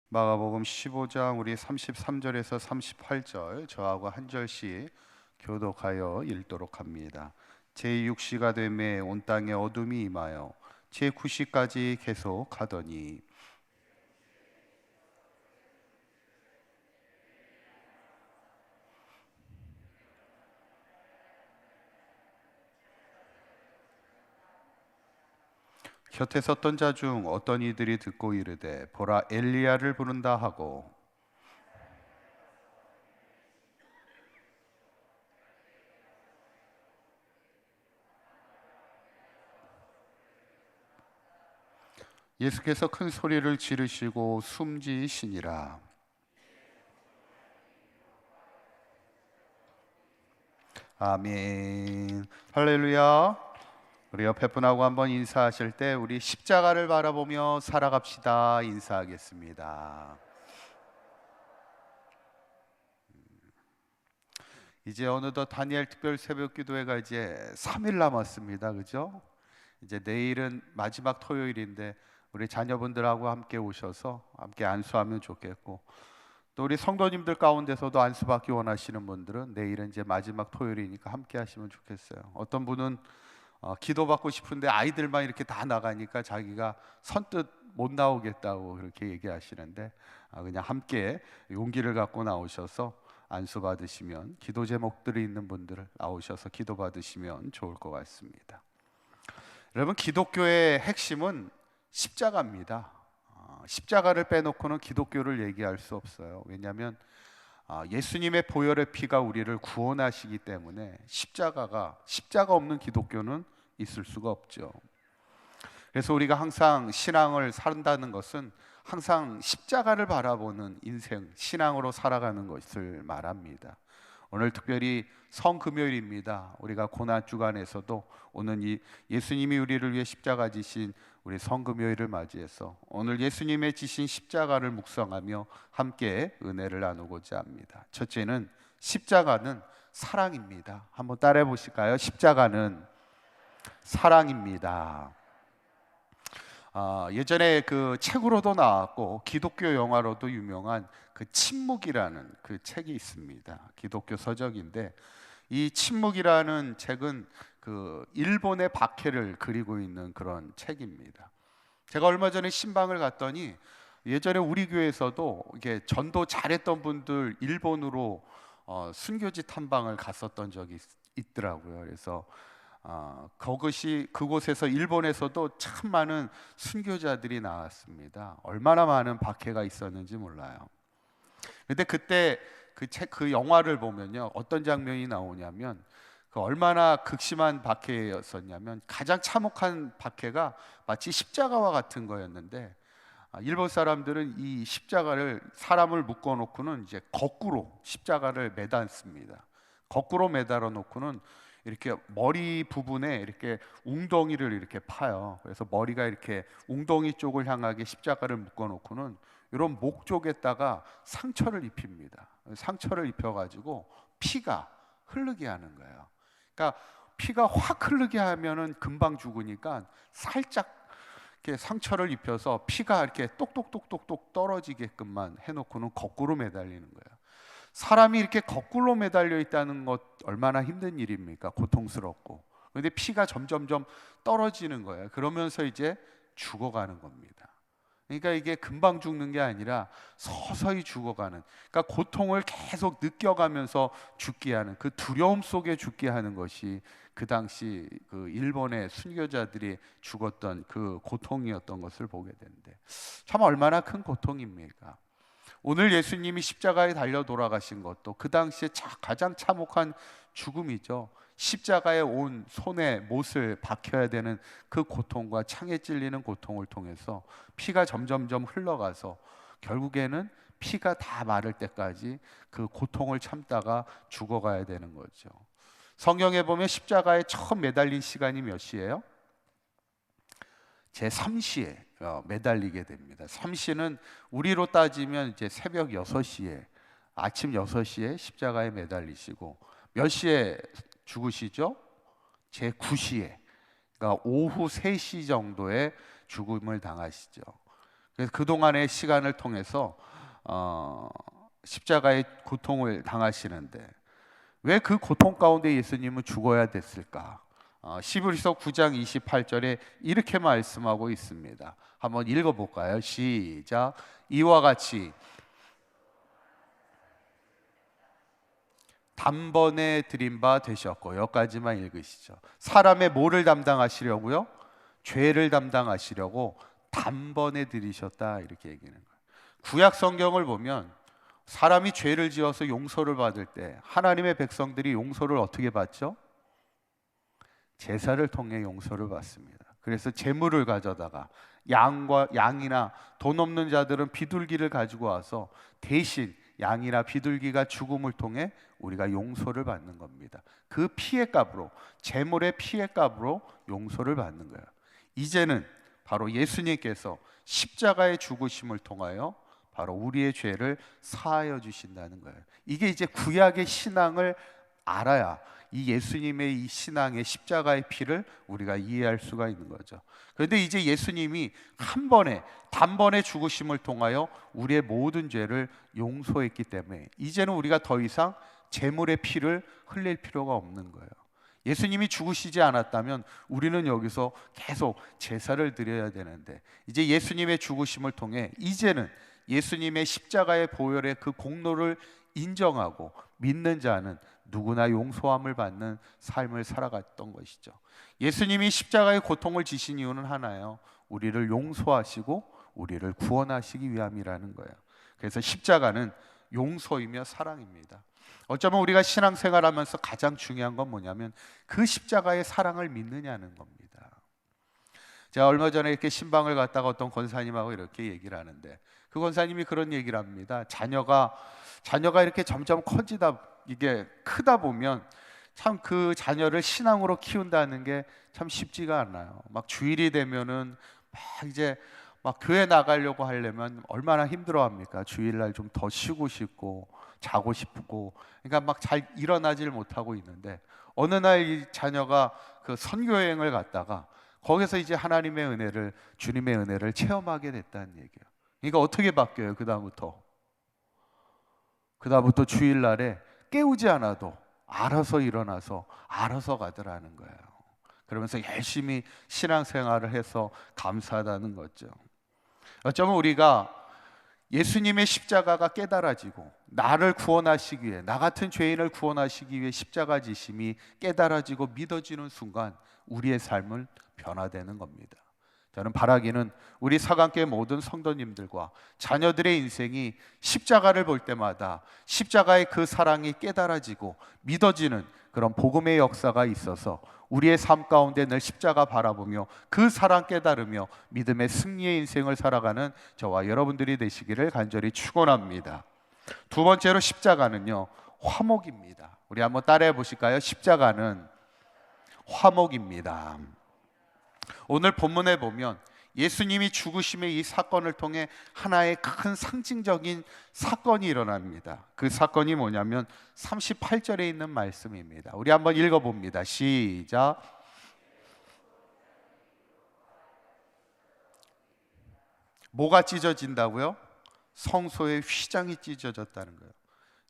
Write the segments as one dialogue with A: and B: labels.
A: 마가복음 15장 우리 33절에서 38절 저하고 한 절씩 교독하여 읽도록 합니다. 제6시가 되매 온 땅에 어둠이 임하여 제9시까지 계속 하더니 곁에 섰던 자 중 어떤 이들이 듣고 이르되 보라 엘리야를 부른다 하고 예수께서 큰 소리를 지르시고 숨지시니라. 아멘. 할렐루야. 우리 옆에 분하고 한번 인사하실 때 우리 십자가를 바라보며 살아갑시다 인사하겠습니다. 이제 어느덧 다니엘 특별 새벽 기도회가 이제 3일 남았습니다. 그죠? 이제 내일은 마지막 토요일인데 우리 자녀분들하고 함께 오셔서 함께 안수하면 좋겠고, 또 우리 성도님들 가운데서도 안수받기 원하시는 분들은 내일은 이제 마지막 토요일이니까 함께 하시면 좋겠어요. 어떤 분은 기도받고 싶은데 아이들만 이렇게 다 나가니까 자기가 선뜻 못 나오겠다고 그렇게 얘기하시는데, 그냥 함께 용기를 갖고 나오셔서 안수 받으시면, 기도 제목들이 있는 분들 나오셔서 기도 받으시면 좋을 것 같습니다. 여러분, 기독교의 핵심은 십자가입니다. 십자가를 빼놓고는 기독교를 얘기할 수 없어요. 왜냐하면 예수님의 보혈의 피가 우리를 구원하시기 때문에 십자가 없는 기독교는 있을 수가 없죠. 그래서 우리가 항상 신앙을 산다는 것은 항상 십자가를 바라보는 인생, 신앙으로 살아가는 것을 말합니다. 오늘 특별히 성금요일입니다. 우리가 고난 주간에서도 오늘 이 예수님이 우리를 위해 십자가 지신 우리 성금요일을 맞이해서 오늘 예수님의 지신 십자가를 묵상하며 함께 은혜를 나누고자 합니다. 첫째는 십자가는 사랑입니다. 한번 따라해 보실까요? 십자가는 사랑입니다. 예전에 그 책으로도 나왔고 기독교 영화로도 유명한 그 침묵이라는 그 책이 있습니다. 기독교 서적인데, 이 침묵이라는 책은 그 일본의 박해를 그리고 있는 그런 책입니다. 제가 얼마 전에 신방을 갔더니 예전에 우리 교회에서도 이게 전도 잘했던 분들 일본으로 순교지 탐방을 갔었던 적이 있더라고요. 그래서 그곳에서 일본에서도 참 많은 순교자들이 나왔습니다. 얼마나 많은 박해가 있었는지 몰라요. 근데 그때 그 영화를 보면요, 어떤 장면이 나오냐면 그 얼마나 극심한 박해였었냐면 가장 참혹한 박해가 마치 십자가와 같은 거였는데, 일본 사람들은 이 십자가를 사람을 묶어 놓고는 이제 거꾸로 십자가를 매달습니다. 거꾸로 매달아 놓고는 이렇게 머리 부분에 이렇게 웅덩이를 이렇게 파요. 그래서 머리가 이렇게 웅덩이 쪽을 향하게 십자가를 묶어 놓고는 이런 목 쪽에다가 상처를 입힙니다. 상처를 입혀 가지고 피가 흐르게 하는 거예요. 그러니까 피가 확 흐르게 하면은 금방 죽으니까 살짝 이렇게 상처를 입혀서 피가 이렇게 똑똑똑똑똑 떨어지게끔만 해놓고는 거꾸로 매달리는 거예요. 사람이 이렇게 거꾸로 매달려 있다는 것 얼마나 힘든 일입니까? 고통스럽고. 그런데 피가 점점점 떨어지는 거예요. 그러면서 이제 죽어가는 겁니다. 그러니까 이게 금방 죽는 게 아니라 서서히 죽어가는, 그러니까 고통을 계속 느껴가면서 죽게 하는, 그 두려움 속에 죽게 하는 것이 그 당시 그 일본의 순교자들이 죽었던 그 고통이었던 것을 보게 되는데, 참 얼마나 큰 고통입니까? 오늘 예수님이 십자가에 달려 돌아가신 것도 그 당시에 가장 참혹한 죽음이죠. 십자가에 온 손에 못을 박혀야 되는 그 고통과 창에 찔리는 고통을 통해서 피가 점점점 흘러가서 결국에는 피가 다 마를 때까지 그 고통을 참다가 죽어가야 되는 거죠. 성경에 보면 십자가에 처음 매달린 시간이 몇 시예요? 제3시에 매달리게 됩니다. 3시는 우리로 따지면 이제 새벽 6시에, 아침 6시에 십자가에 매달리시고 몇 시에 죽으시죠? 제9시에, 그러니까 오후 3시 정도에 죽음을 당하시죠. 그래서 그동안의 시간을 통해서 십자가의 고통을 당하시는데 왜 그 고통 가운데 예수님은 죽어야 됐을까? 시브리서 9장 28절에 이렇게 말씀하고 있습니다. 한번 읽어볼까요? 시작. 이와 같이 단번에 드린 바 되셨고, 여기까지만 읽으시죠. 사람의 뭐를 담당하시려고요? 죄를 담당하시려고 단번에 드리셨다, 이렇게 얘기하는 거예요. 구약 성경을 보면 사람이 죄를 지어서 용서를 받을 때 하나님의 백성들이 용서를 어떻게 받죠? 제사를 통해 용서를 받습니다. 그래서 제물을 가져다가 양이나 돈 없는 자들은 비둘기를 가지고 와서 대신 양이나 비둘기가 죽음을 통해 우리가 용서를 받는 겁니다. 그 피의 값으로, 제물의 피의 값으로 용서를 받는 거예요. 이제는 바로 예수님께서 십자가의 죽으심을 통하여 바로 우리의 죄를 사하여 주신다는 거예요. 이게 이제 구약의 신앙을 알아야 이 예수님의 이 신앙의 십자가의 피를 우리가 이해할 수가 있는 거죠. 그런데 이제 예수님이 한 번에 단번에 죽으심을 통하여 우리의 모든 죄를 용서했기 때문에 이제는 우리가 더 이상 제물의 피를 흘릴 필요가 없는 거예요. 예수님이 죽으시지 않았다면 우리는 여기서 계속 제사를 드려야 되는데 이제 예수님의 죽으심을 통해 이제는 예수님의 십자가의 보혈의 그 공로를 인정하고 믿는 자는 누구나 용서함을 받는 삶을 살아갔던 것이죠. 예수님이 십자가의 고통을 지신 이유는 하나예요. 우리를 용서하시고 우리를 구원하시기 위함이라는 거예요. 그래서 십자가는 용서이며 사랑입니다. 어쩌면 우리가 신앙생활하면서 가장 중요한 건 뭐냐면 그 십자가의 사랑을 믿느냐는 겁니다. 제가 얼마 전에 이렇게 신방을 갔다가 어떤 권사님하고 이렇게 얘기를 하는데 그 권사님이 그런 얘기를 합니다. 자녀가 이렇게 점점 커지다 이게 크다 보면 참 그 자녀를 신앙으로 키운다는 게 참 쉽지가 않아요. 막 주일이 되면은 막 이제 막 교회 나가려고 하려면 얼마나 힘들어합니까? 주일날 좀 더 쉬고 싶고 자고 싶고 그러니까 막 잘 일어나질 못하고 있는데 어느 날 이 자녀가 그 선교여행을 갔다가 거기서 이제 하나님의 은혜를 주님의 은혜를 체험하게 됐다는 얘기예요. 그러니까 어떻게 바뀌어요? 그다음부터 주일날에 깨우지 않아도 알아서 일어나서 알아서 가더라는 거예요. 그러면서 열심히 신앙생활을 해서 감사하다는 거죠. 어쩌면 우리가 예수님의 십자가가 깨달아지고 나를 구원하시기 위해 나 같은 죄인을 구원하시기 위해 십자가 지심이 깨달아지고 믿어지는 순간 우리의 삶은 변화되는 겁니다. 저는 바라기는 우리 사강교회 모든 성도님들과 자녀들의 인생이 십자가를 볼 때마다 십자가의 그 사랑이 깨달아지고 믿어지는 그런 복음의 역사가 있어서 우리의 삶 가운데 늘 십자가 바라보며 그 사랑 깨달으며 믿음의 승리의 인생을 살아가는 저와 여러분들이 되시기를 간절히 축원합니다. 두 번째로 십자가는요, 화목입니다. 우리 한번 따라해 보실까요? 십자가는 화목입니다. 오늘 본문에 보면 예수님이 죽으심의 이 사건을 통해 하나의 큰 상징적인 사건이 일어납니다. 그 사건이 뭐냐면 38절에 있는 말씀입니다. 우리 한번 읽어봅니다. 시작. 뭐가 찢어진다고요? 성소의 휘장이 찢어졌다는 거예요.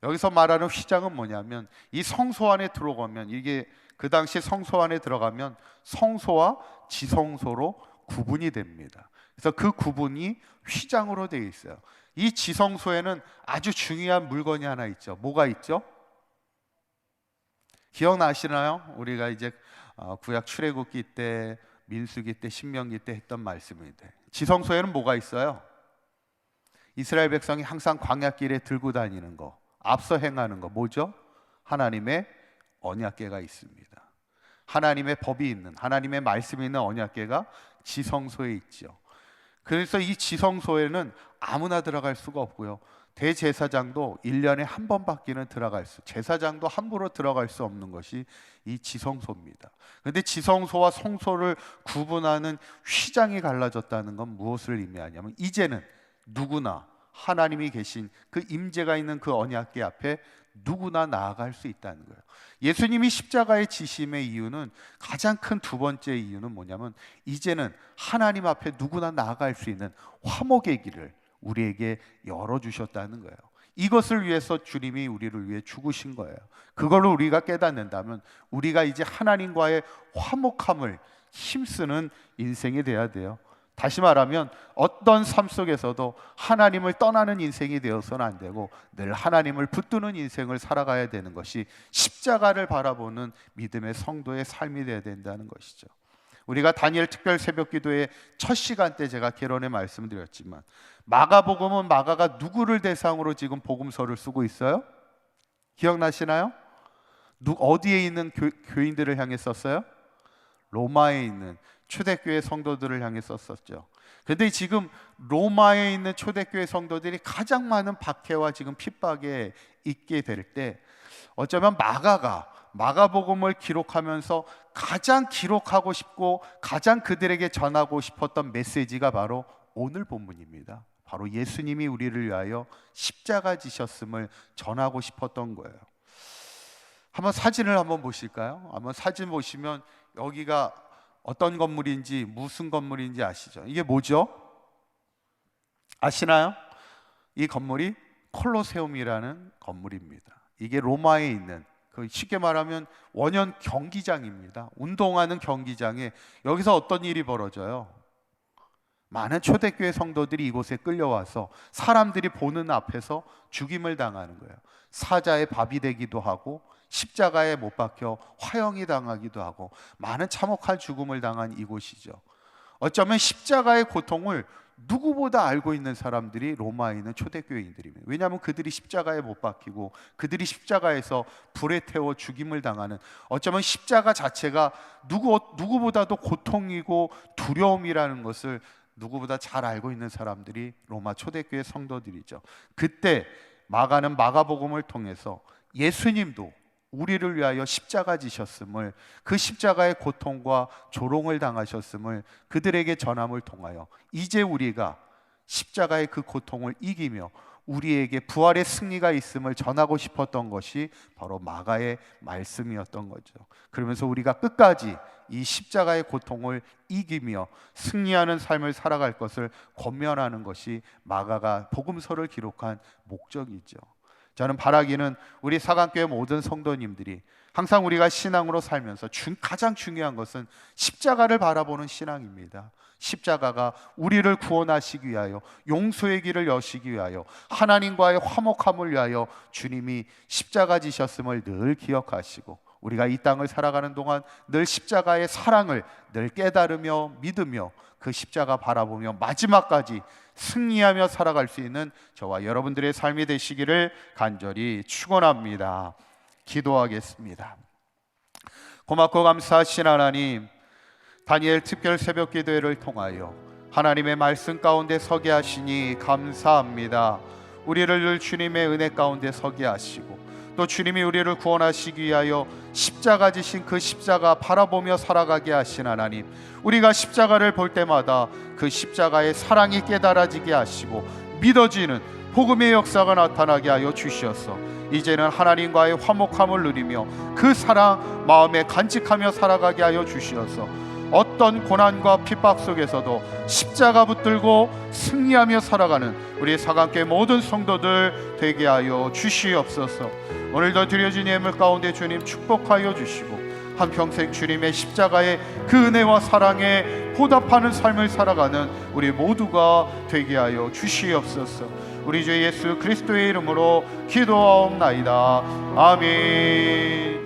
A: 여기서 말하는 휘장은 뭐냐면 이 성소 안에 들어가면 이게 그 당시 성소 안에 들어가면 성소와 지성소로 구분이 됩니다. 그래서 그 구분이 휘장으로 되어 있어요. 이 지성소에는 아주 중요한 물건이 하나 있죠. 뭐가 있죠? 기억나시나요? 우리가 이제 구약 출애굽기 때, 민수기 때, 신명기 때 했던 말씀인데 지성소에는 뭐가 있어요? 이스라엘 백성이 항상 광야길에 들고 다니는 거, 앞서 행하는 거 뭐죠? 하나님의 언약궤가 있습니다. 하나님의 법이 있는, 하나님의 말씀이 있는 언약궤가 지성소에 있죠. 그래서 이 지성소에는 아무나 들어갈 수가 없고요. 대제사장도 1년에 한 번밖에는 제사장도 함부로 들어갈 수 없는 것이 이 지성소입니다. 그런데 지성소와 성소를 구분하는 휘장이 갈라졌다는 건 무엇을 의미하냐면 이제는 누구나 하나님이 계신 그 임재가 있는 그 언약궤 앞에 누구나 나아갈 수 있다는 거예요. 예수님이 십자가에 지심의 이유는, 가장 큰 두 번째 이유는 뭐냐면, 이제는 하나님 앞에 누구나 나아갈 수 있는 화목의 길을 우리에게 열어주셨다는 거예요. 이것을 위해서 주님이 우리를 위해 죽으신 거예요. 그걸로 우리가 깨닫는다면 우리가 이제 하나님과의 화목함을 힘쓰는 인생이 돼야 돼요. 다시 말하면 어떤 삶 속에서도 하나님을 떠나는 인생이 되어서는 안 되고, 늘 하나님을 붙드는 인생을 살아가야 되는 것이 십자가를 바라보는 믿음의 성도의 삶이 되어야 된다는 것이죠. 우리가 다니엘 특별 새벽 기도의 첫 시간 때 제가 개론에 말씀드렸지만, 마가복음은 마가가 누구를 대상으로 지금 복음서를 쓰고 있어요? 기억나시나요? 어디에 있는 교인들을 향해 썼어요? 로마에 있는 초대교회 성도들을 향해 썼었죠. 그런데 지금 로마에 있는 초대교회 성도들이 가장 많은 박해와 지금 핍박에 있게 될 때, 어쩌면 마가복음을 기록하면서 가장 기록하고 싶고 가장 그들에게 전하고 싶었던 메시지가 바로 오늘 본문입니다. 바로 예수님이 우리를 위하여 십자가 지셨음을 전하고 싶었던 거예요. 한번 사진을 한번 보실까요? 한번 사진 보시면 여기가 어떤 건물인지, 무슨 건물인지 아시죠? 이게 뭐죠? 아시나요? 이 건물이 콜로세움이라는 건물입니다. 이게 로마에 있는, 쉽게 말하면 원형 경기장입니다. 운동하는 경기장에 여기서 어떤 일이 벌어져요? 많은 초대교회 성도들이 이곳에 끌려와서 사람들이 보는 앞에서 죽임을 당하는 거예요. 사자의 밥이 되기도 하고, 십자가에 못 박혀 화형이 당하기도 하고, 많은 참혹한 죽음을 당한 이곳이죠. 어쩌면 십자가의 고통을 누구보다 알고 있는 사람들이 로마에 있는 초대교회인들입니다. 왜냐하면 그들이 십자가에 못 박히고 그들이 십자가에서 불에 태워 죽임을 당하는, 어쩌면 십자가 자체가 누구보다도 고통이고 두려움이라는 것을 누구보다 잘 알고 있는 사람들이 로마 초대교회 성도들이죠. 그때 마가는 마가복음을 통해서 예수님도 우리를 위하여 십자가 지셨음을, 그 십자가의 고통과 조롱을 당하셨음을 그들에게 전함을 통하여 이제 우리가 십자가의 그 고통을 이기며 우리에게 부활의 승리가 있음을 전하고 싶었던 것이 바로 마가의 말씀이었던 거죠. 그러면서 우리가 끝까지 이 십자가의 고통을 이기며 승리하는 삶을 살아갈 것을 권면하는 것이 마가가 복음서를 기록한 목적이죠. 저는 바라기는 우리 사강교회 모든 성도님들이 항상 우리가 신앙으로 살면서 가장 중요한 것은 십자가를 바라보는 신앙입니다. 십자가가 우리를 구원하시기 위하여, 용서의 길을 여시기 위하여, 하나님과의 화목함을 위하여 주님이 십자가 지셨음을 늘 기억하시고, 우리가 이 땅을 살아가는 동안 늘 십자가의 사랑을 늘 깨달으며 믿으며 그 십자가 바라보며 마지막까지 승리하며 살아갈 수 있는 저와 여러분들의 삶이 되시기를 간절히 축원합니다. 기도하겠습니다. 고맙고 감사하신 하나님, 다니엘 특별 새벽 기도회를 통하여 하나님의 말씀 가운데 서게 하시니 감사합니다. 우리를 늘 주님의 은혜 가운데 서게 하시고, 또 주님이 우리를 구원하시기 위하여 십자가 지신 그 십자가 바라보며 살아가게 하신 하나님, 우리가 십자가를 볼 때마다 그 십자가의 사랑이 깨달아지게 하시고 믿어지는 복음의 역사가 나타나게 하여 주시옵소서. 이제는 하나님과의 화목함을 누리며 그 사랑 마음에 간직하며 살아가게 하여 주시옵소서. 어떤 고난과 핍박 속에서도 십자가 붙들고 승리하며 살아가는 우리 사강교회 모든 성도들 되게 하여 주시옵소서. 오늘도 드려진 예물 가운데 주님 축복하여 주시고, 한평생 주님의 십자가의 그 은혜와 사랑에 보답하는 삶을 살아가는 우리 모두가 되게 하여 주시옵소서. 우리 주 예수 그리스도의 이름으로 기도하옵나이다. 아멘.